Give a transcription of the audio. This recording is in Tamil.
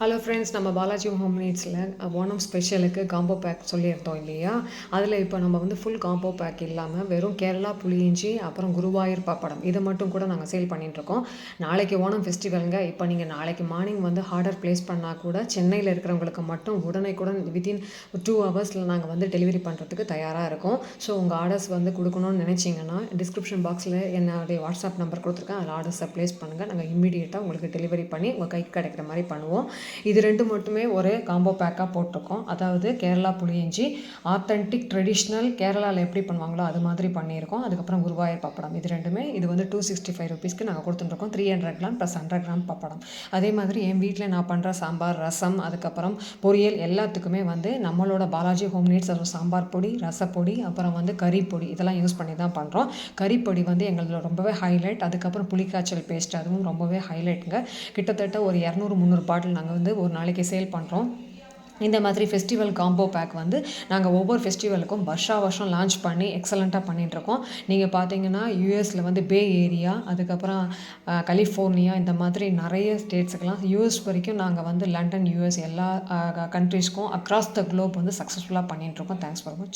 ஹலோ ஃப்ரெண்ட்ஸ், நம்ம பாலாஜி ஹோம் நீட்ஸில் ஓணம் ஸ்பெஷலுக்கு காம்போ பேக் சொல்லியிருந்தோம் இல்லையா? அதில் இப்போ நம்ம வந்து ஃபுல் காம்போ பேக் இல்லாமல் வெறும் கேரளா புளியிஞ்சி அப்புறம் குருவாயூர் பப்படம் இதை மட்டும் கூட நாங்கள் சேல் பண்ணிகிட்ருக்கோம். நாளைக்கு ஓணம் ஃபெஸ்டிவலுங்க. இப்போ நீங்கள் நாளைக்கு மார்னிங் வந்து ஆர்டர் ப்ளேஸ் பண்ணால் கூட சென்னையில் இருக்கிறவங்களுக்கு மட்டும் உடனே வித்தின் 2 ஹவர்ஸில் நாங்கள் வந்து டெலிவரி பண்ணுறதுக்கு தயாராக இருக்கோம். ஸோ உங்கள் ஆர்டர்ஸ் வந்து கொடுக்கணும்னு நினச்சிங்கன்னா டிஸ்கிரிப்ஷன் பாக்ஸில் என்னுடைய வாட்ஸ்அப் நம்பர் கொடுத்துருக்கேன். அதில் ஆர்டர்ஸை ப்ளேஸ் பண்ணுங்கள். நாங்கள் இம்மீடியட்டாக உங்களுக்கு டெலிவரி பண்ணி உங்கள் கைக்கு கிடைக்கிற மாதிரி பண்ணுவோம். இது 2 மட்டுமே ஒரு காம்போ பேக்காக போட்டிருக்கோம். அதாவது கேரளா புளியிஞ்சி ஆத்தென்டிக் ட்ரெடிஷ்னல் கேரளாவில் எப்படி பண்ணுவாங்களோ அது மாதிரி பண்ணியிருக்கோம். அதுக்கப்புறம் குருவாயூர் பப்படம் இது 2மே இது வந்து 265 ருபீஸ்க்கு நாங்கள் கொடுத்துட்டுருக்கோம். 300 கிராம் ப்ளஸ் 100 கிராம் பப்படம். அதே மாதிரி என் வீட்டில் நான் பண்ணுற சாம்பார், ரசம், அதுக்கப்புறம் பொரியல் எல்லாத்துக்குமே வந்து நம்மளோட பாலாஜி ஹோம் நீட்ஸ் சாம்பார் பொடி, ரசப்பொடி, அப்புறம் வந்து கறி பொடி இதெல்லாம் யூஸ் பண்ணி தான் பண்ணுறோம். கறிப்பொடி வந்து எங்களோட ரொம்பவே ஹைலைட். அதுக்கப்புறம் புளிக்காய்ச்சல் பேஸ்ட் அதுவும் ரொம்பவே ஹைலைட்டுங்க. கிட்டத்தட்ட ஒரு 200, 300 பாட்டில் நாங்கள் வந்து ஒரு நாளைக்கு சேல் பண்ணுறோம். இந்த மாதிரி ஃபெஸ்டிவல் காம்போ பேக் வந்து நாங்கள் ஒவ்வொரு ஃபெஸ்டிவலுக்கும் வருஷம் லான்ச் பண்ணி எக்ஸலண்ட்டாக பண்ணிகிட்ருக்கோம். நீங்கள் பார்த்தீங்கன்னா யூஎஸில் வந்து பே ஏரியா, அதுக்கப்புறம் கலிஃபோர்னியா இந்த மாதிரி நிறைய ஸ்டேட்ஸுக்கெல்லாம் யூஎஸ் வரைக்கும் நாங்கள் வந்து லண்டன், யூஎஸ் எல்லா கண்ட்ரீஸ்க்கும் அக்ராஸ் த குளோப் வந்து சக்ஸஸ்ஃபுல்லாக பண்ணிகிட்ருக்கோம். தேங்க்ஸ் ஃபார் வாட்சிங்.